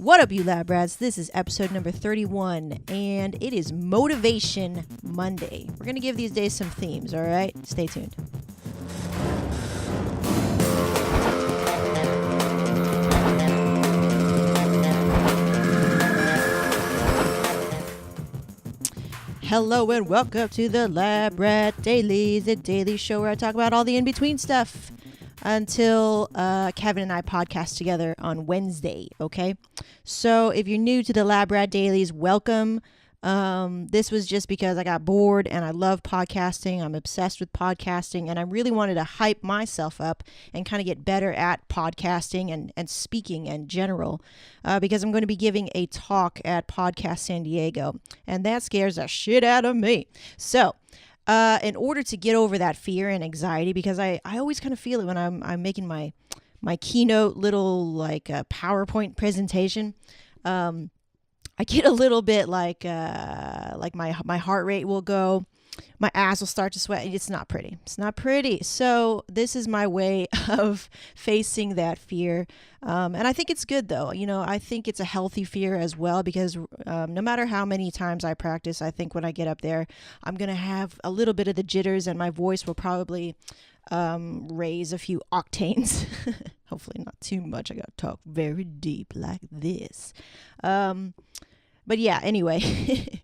What up, you lab rats? This is episode number 31, and it is Motivation Monday. We're going to give these days some themes, all right? Stay tuned. Hello and welcome to the Lab Rat Dailies, the daily show where I talk about all the in-between stuff until Kevin and I podcast together on Wednesday, okay? So if you're new to the Lab Rat Dailies, welcome. This was just because I got bored and I love podcasting. I'm obsessed with podcasting and I really wanted to hype myself up and kind of get better at podcasting and speaking in general because I'm going to be giving a talk at Podcast San Diego and that scares the shit out of me. So in order to get over that fear and anxiety, because I always kind of feel it when I'm making my keynote little like PowerPoint presentation, I get a little bit like my heart rate will go, my ass will start to sweat. It's not pretty. It's not pretty. So this is my way of facing that fear. And I think it's good though. You know, I think it's a healthy fear as well because no matter how many times I practice, I think when I get up there, I'm going to have a little bit of the jitters and my voice will probably raise a few octanes. Hopefully not too much. I got to talk very deep like this. But yeah, anyway,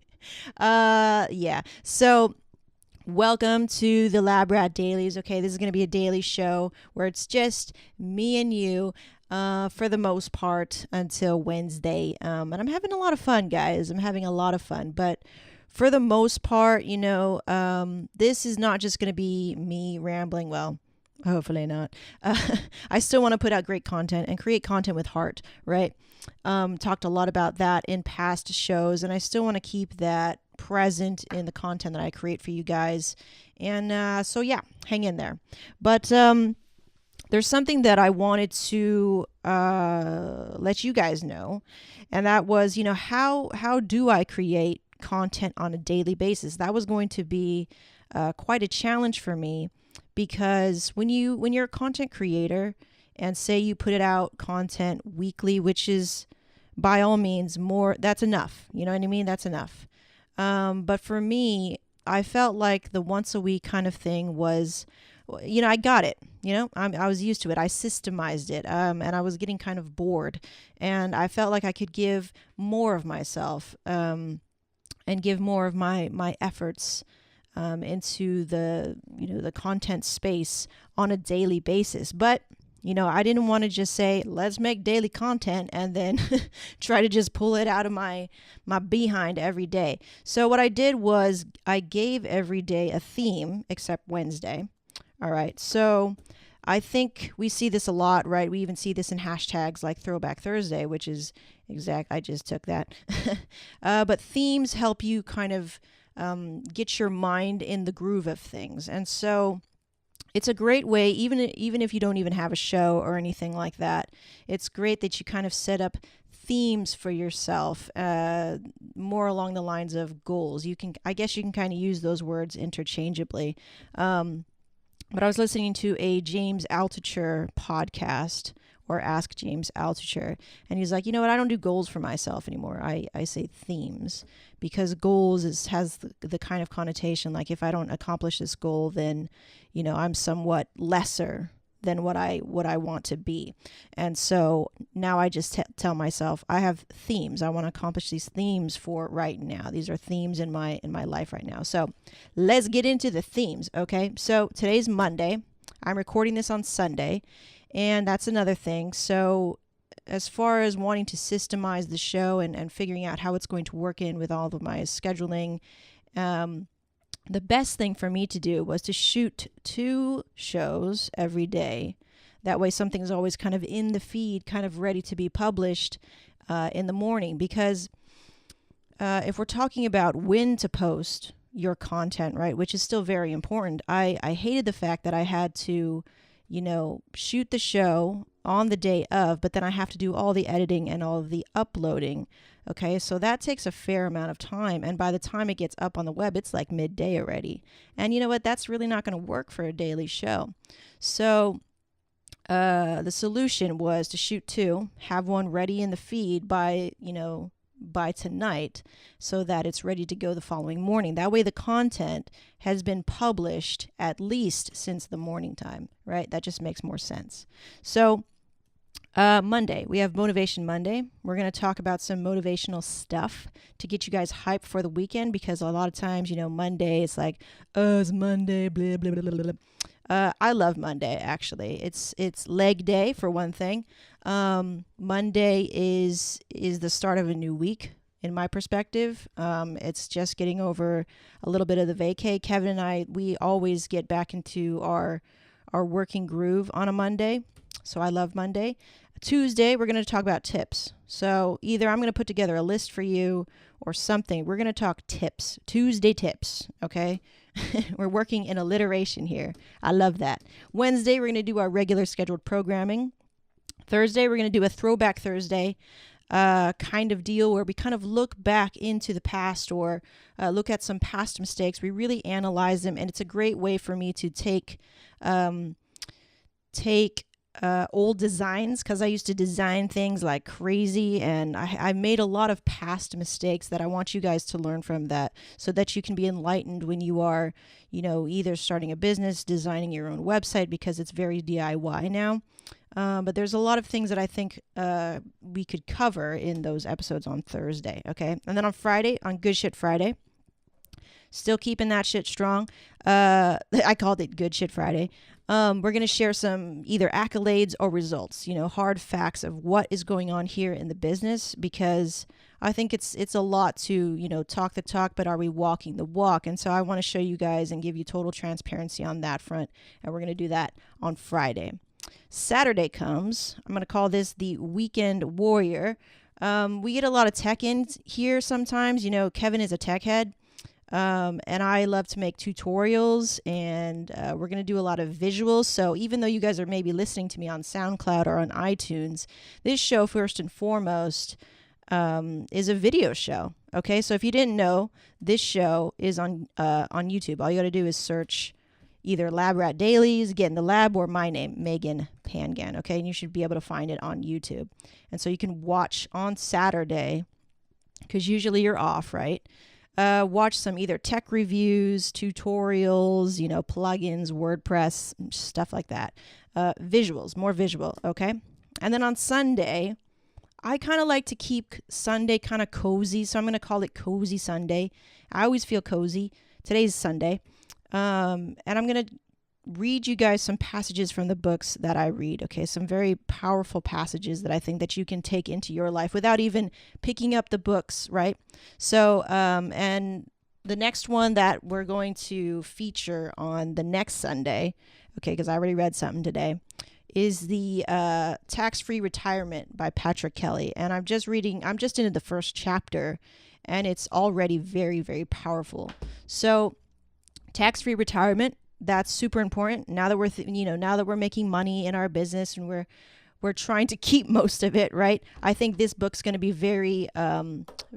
yeah. So welcome to the Lab Rat Dailies. Okay, this is going to be a daily show where it's just me and you for the most part until Wednesday. And I'm having a lot of fun, guys. I'm having a lot of fun. But for the most part, you know, this is not just going to be me rambling. Well, hopefully not. I still want to put out great content and create content with heart, right? Talked a lot about that in past shows, and I still want to keep that present in the content that I create for you guys. And so, yeah, hang in there. But there's something that I wanted to let you guys know, and that was, you know, how do I create content on a daily basis? That was going to be quite a challenge for me. Because when you're a content creator and say you put it out content weekly, which is by all means more, that's enough. You know what I mean? That's enough. But for me, I felt like the once a week kind of thing was, you know, I got it. You know, I was used to it. I systemized it. And I was getting kind of bored. And I felt like I could give more of myself and give more of my efforts into the, you know, the content space on a daily basis. But, you know, I didn't want to just say, let's make daily content and then try to just pull it out of my behind every day. So what I did was I gave every day a theme except Wednesday. All right. So I think we see this a lot, right? We even see this in hashtags like Throwback Thursday, which is I just took that. But themes help you kind of get your mind in the groove of things. And so it's a great way, even if you don't even have a show or anything like that, it's great that you kind of set up themes for yourself, more along the lines of goals. I guess you can kind of use those words interchangeably. But I was listening to a James Altucher podcast, or Ask James Altucher, and he's like, you know what, I don't do goals for myself anymore. I say themes, because goals has the kind of connotation like if I don't accomplish this goal, then, you know, I'm somewhat lesser than what I want to be. And so now I just tell myself I have themes. I want to accomplish these themes for right now. These are themes in my life right now. So let's get into the themes. Okay. So today's Monday. I'm recording this on Sunday. And that's another thing. So as far as wanting to systemize the show and figuring out how it's going to work in with all of my scheduling, the best thing for me to do was to shoot 2 shows every day. That way something's always kind of in the feed, kind of ready to be published in the morning. Because if we're talking about when to post your content, right, which is still very important, I hated the fact that I had to, you know, shoot the show on the day of, but then I have to do all the editing and all of the uploading. Okay, so that takes a fair amount of time. And by the time it gets up on the web, it's like midday already. And you know what? That's really not going to work for a daily show. So the solution was to shoot 2, have one ready in the feed by tonight so that it's ready to go the following morning. That way the content has been published at least since the morning time, right? That just makes more sense. So Monday, we have Motivation Monday. We're going to talk about some motivational stuff to get you guys hyped for the weekend, because a lot of times, Monday, it's like, oh, it's Monday, blah, blah, blah, blah, blah. I love Monday, actually. It's leg day, for one thing. Monday is the start of a new week, in my perspective. It's just getting over a little bit of the vacay. Kevin and I, we always get back into our working groove on a Monday. So I love Monday. Tuesday, we're going to talk about tips. So either I'm going to put together a list for you or something. We're going to talk tips. Tuesday tips, okay? We're working in alliteration here. I love that. Wednesday, we're going to do our regular scheduled programming. Thursday, we're going to do a throwback Thursday kind of deal where we kind of look back into the past or look at some past mistakes. We really analyze them, and it's a great way for me to take old designs, because I used to design things like crazy, and I made a lot of past mistakes that I want you guys to learn from, that so that you can be enlightened when you are, either starting a business, designing your own website, because it's very DIY now. But there's a lot of things that I think we could cover in those episodes on Thursday, okay? And then on Friday, on Good Shit Friday, still keeping that shit strong. I called it Good Shit Friday. We're going to share some either accolades or results, hard facts of what is going on here in the business, because I think it's a lot to, talk the talk, but are we walking the walk? And so I want to show you guys and give you total transparency on that front. And we're going to do that on Friday. Saturday comes. I'm going to call this the Weekend Warrior. We get a lot of tech in here sometimes. Kevin is a tech head. And I love to make tutorials, and we're going to do a lot of visuals. So even though you guys are maybe listening to me on SoundCloud or on iTunes, this show, first and foremost, is a video show. Okay, so if you didn't know, this show is on YouTube. All you got to do is search either Lab Rat Dailies, Get in the Lab, or my name, Megan Pangan. Okay, and you should be able to find it on YouTube. And so you can watch on Saturday, because usually you're off, right? Watch some either tech reviews, tutorials, plugins, WordPress, stuff like that. Visuals, more visual, okay? And then on Sunday, I kind of like to keep Sunday kind of cozy, so I'm going to call it Cozy Sunday. I always feel cozy. Today's Sunday. And I'm going to read you guys some passages from the books that I read, okay? Some very powerful passages that I think that you can take into your life without even picking up the books, right? So, and the next one that we're going to feature on the next Sunday, okay, because I already read something today, is the Tax-Free Retirement by Patrick Kelly. And I'm just into the first chapter, and it's already very, very powerful. So, tax-free retirement, that's super important. Now that we're making money in our business, and we're trying to keep most of it, right? I think this book's going to be very,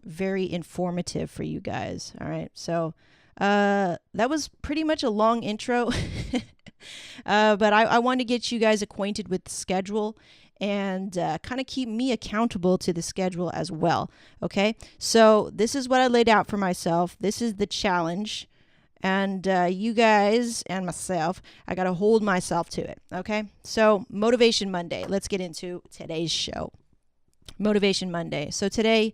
very informative for you guys. All right. So, that was pretty much a long intro, but I want to get you guys acquainted with the schedule and kind of keep me accountable to the schedule as well. Okay. So this is what I laid out for myself. This is the challenge. And you guys and myself, I got to hold myself to it, okay? So Motivation Monday. Let's get into today's show. Motivation Monday. So today,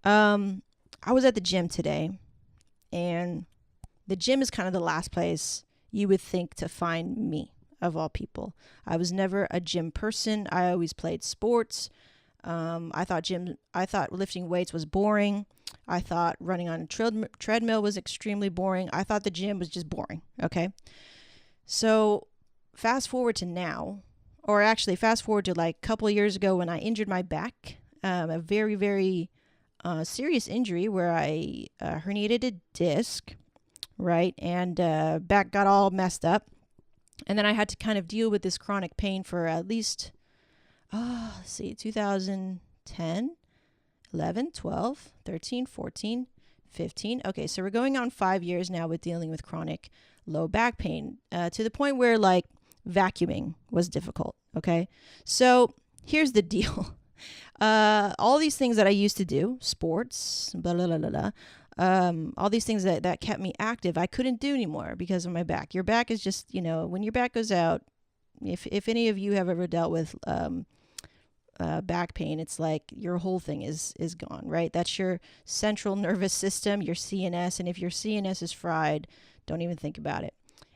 I was at the gym today, and the gym is kind of the last place you would think to find me, of all people. I was never a gym person. I always played sports. I thought lifting weights was boring. I thought running on a treadmill was extremely boring. I thought the gym was just boring. Okay. So fast forward to now, or actually fast forward to like a couple of years ago when I injured my back, a very, very serious injury where I herniated a disc, right? And back got all messed up. And then I had to kind of deal with this chronic pain for at least, 2010, 11, 12, 13, 14, 15. Okay, so we're going on 5 years now with dealing with chronic low back pain, to the point where like vacuuming was difficult. Okay. So here's the deal. All these things that I used to do, sports, blah, blah, blah, blah, blah, all these things that kept me active, I couldn't do anymore because of my back. Your back is just, when your back goes out, if any of you have ever dealt with back pain, it's like your whole thing is gone, right? That's your central nervous system, your CNS. And if your CNS is fried, don't even think about it.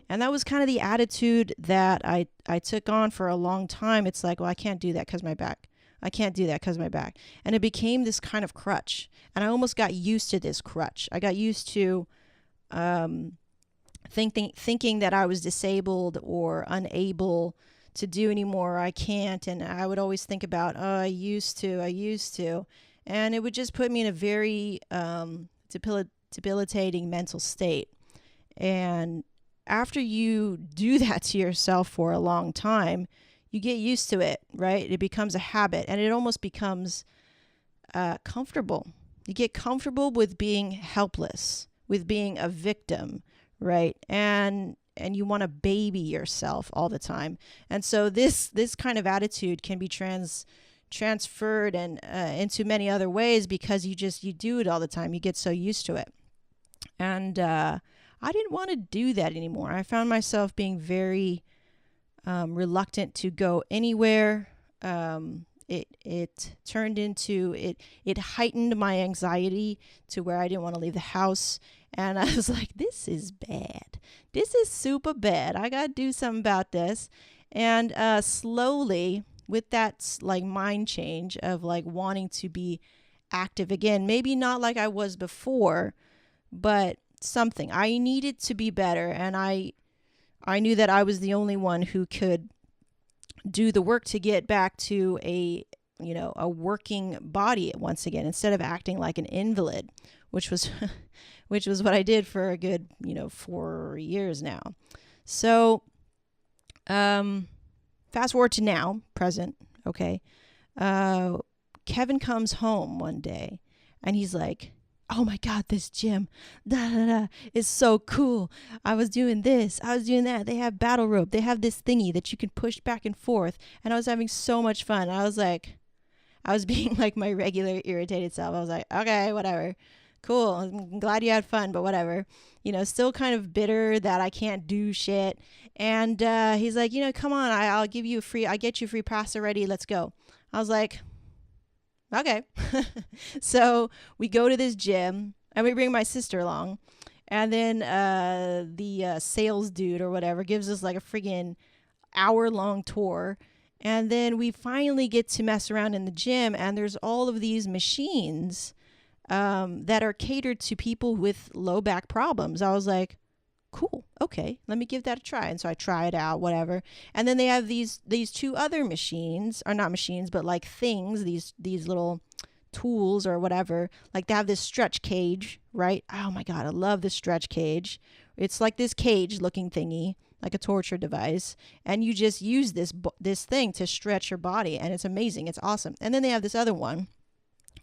And that was kind of the attitude that I took on for a long time. It's like, well, I can't do that because my back. I can't do that because my back. And it became this kind of crutch. And I almost got used to this crutch. I got used to thinking that I was disabled or unable to do anymore. I can't. And I would always think about, I used to. And it would just put me in a very debilitating mental state. And after you do that to yourself for a long time, you get used to it, right? It becomes a habit, and it almost becomes comfortable. You get comfortable with being helpless, with being a victim, right? And you want to baby yourself all the time. And so this kind of attitude can be transferred and into many other ways because you do it all the time. You get so used to it. And I didn't want to do that anymore. I found myself being very reluctant to go anywhere. It turned into, it heightened my anxiety to where I didn't want to leave the house. And I was like, this is bad. This is super bad. I got to do something about this. And slowly, with that like mind change of like wanting to be active again, maybe not like I was before, but something. I needed to be better, and I knew that I was the only one who could do the work to get back to a working body once again, instead of acting like an invalid, which was what I did for a good 4 years now. So fast forward to now, present. Okay, Kevin comes home one day and he's like, oh my God, this gym, is so cool. I was doing this, I was doing that. They have battle rope. They have this thingy that you can push back and forth. And I was having so much fun. I was being like my regular irritated self. I was like, okay, whatever. Cool. I'm glad you had fun, but whatever. Still kind of bitter that I can't do shit. And he's like, come on, I'll get you a free pass already. Let's go. I was like, okay. So we go to this gym and we bring my sister along, and then the sales dude or whatever gives us like a friggin' hour-long tour, and then we finally get to mess around in the gym, and there's all of these machines that are catered to people with low back problems. I was like, cool, okay, let me give that a try. And so I try it out, whatever. And then they have these two other machines, or not machines, but like things, these little tools or whatever. Like they have this stretch cage, right? Oh my God, I love this stretch cage. It's like this cage looking thingy, like a torture device. And you just use this thing to stretch your body. And it's amazing. It's awesome. And then they have this other one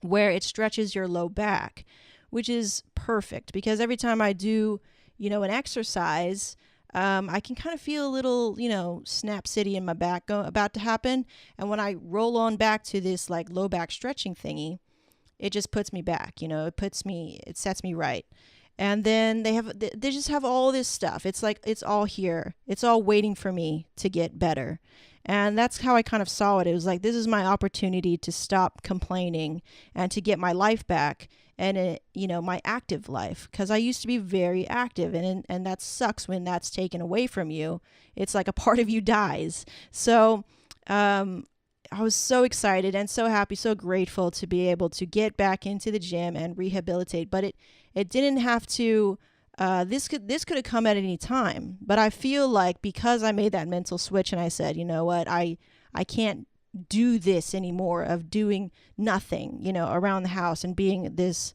where it stretches your low back, which is perfect because every time I do an exercise, I can kind of feel a little, snap city in my back about to happen. And when I roll on back to this like low back stretching thingy, it just puts me back, it sets me right. And then they just have all this stuff. It's like, it's all here. It's all waiting for me to get better. And that's how I kind of saw it. It was like, this is my opportunity to stop complaining and to get my life back and, my active life. Because I used to be very active, and that sucks when that's taken away from you. It's like a part of you dies. So I was so excited and so happy, so grateful to be able to get back into the gym and rehabilitate. But it didn't have to. This could have come at any time, but I feel like because I made that mental switch and I said, you know what, I can't do this anymore of doing nothing, around the house and being this,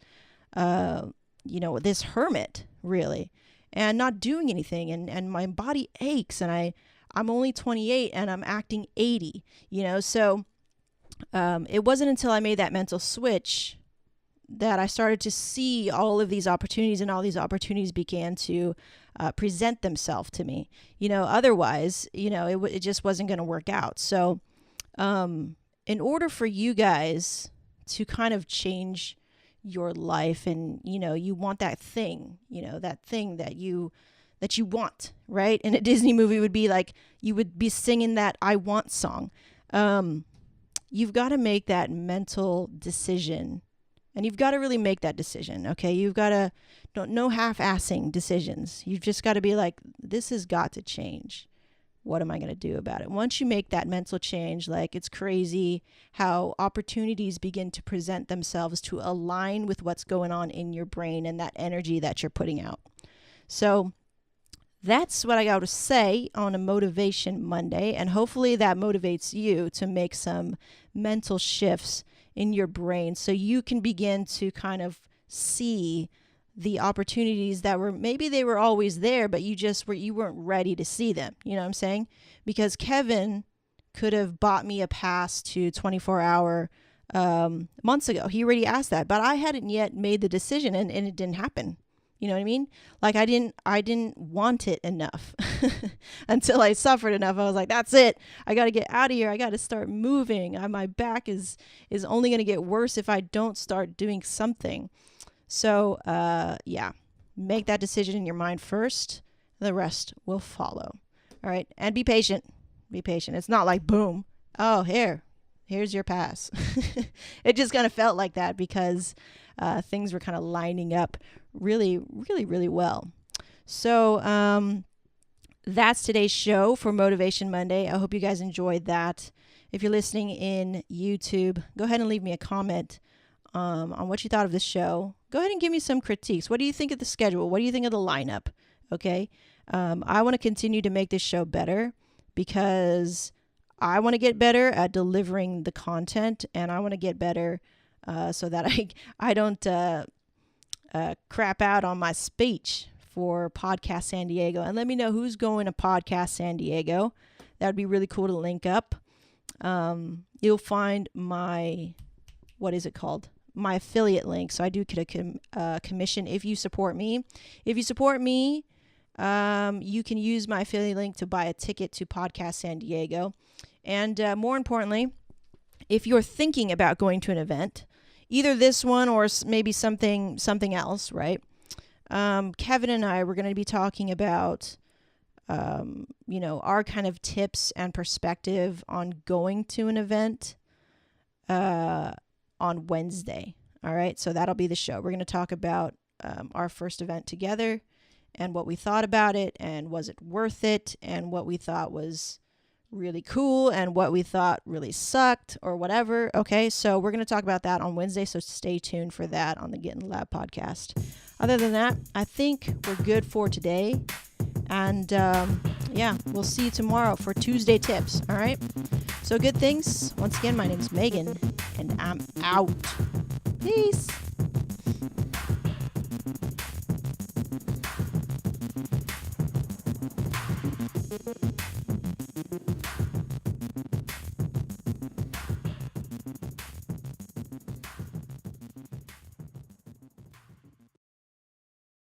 this hermit really, and not doing anything, and my body aches, and I'm only 28 and I'm acting 80, so it wasn't until I made that mental switch that I started to see all of these opportunities, and all these opportunities began to present themselves to me. Otherwise, it just wasn't going to work out. So in order for you guys to kind of change your life, and you want that thing, that you want, right? In a Disney movie would be like, you would be singing that I want song. You've got to make that mental decision, and you've got to really make that decision. Okay. You've got to, no half-assing decisions. You've just got to be like, this has got to change. What am I going to do about it? Once you make that mental change, like, it's crazy how opportunities begin to present themselves to align with what's going on in your brain and that energy that you're putting out. So that's what I got to say on a Motivation Monday. And hopefully that motivates you to make some mental shifts in your brain so you can begin to kind of see the opportunities that they were always there, but you weren't ready to see them. You know what I'm saying? Because Kevin could have bought me a pass to 24-hour months ago. He already asked that, but I hadn't yet made the decision, and it didn't happen. You know what I mean? Like, I didn't want it enough until I suffered enough. I was like, that's it. I got to get out of here. I got to start moving. My back is only going to get worse if I don't start doing something. So, make that decision in your mind first. The rest will follow. All right. And be patient. Be patient. It's not like, boom. Oh, here's your pass. It just kind of felt like that because things were kind of lining up really, really, really well. So that's today's show for Motivation Monday. I hope you guys enjoyed that. If you're listening in YouTube, go ahead and leave me a comment on what you thought of the show. Go ahead and give me some critiques. What do you think of the schedule? What do you think of the lineup? Okay. I want to continue to make this show better because I want to get better at delivering the content, and I want to get better so that I don't crap out on my speech for Podcast San Diego. And let me know who's going to Podcast San Diego. That would be really cool to link up. You'll find my, what is it called? My affiliate link. So I do get a commission if you support me. If you support me, you can use my affiliate link to buy a ticket to Podcast San Diego. And more importantly, if you're thinking about going to an event, either this one or maybe something else, right? Kevin and I were going to be talking about, our kind of tips and perspective on going to an event on Wednesday. All right. So that'll be the show. We're going to talk about our first event together and what we thought about it, and was it worth it, and what we thought was really cool and what we thought really sucked or whatever. Okay, so we're going to talk about that on Wednesday, so stay tuned for that on the Get in the Lab podcast. Other than that, I think we're good for today. And we'll see you tomorrow for Tuesday tips. All right, so good things. Once again, my name's Megan, and I'm out. Peace.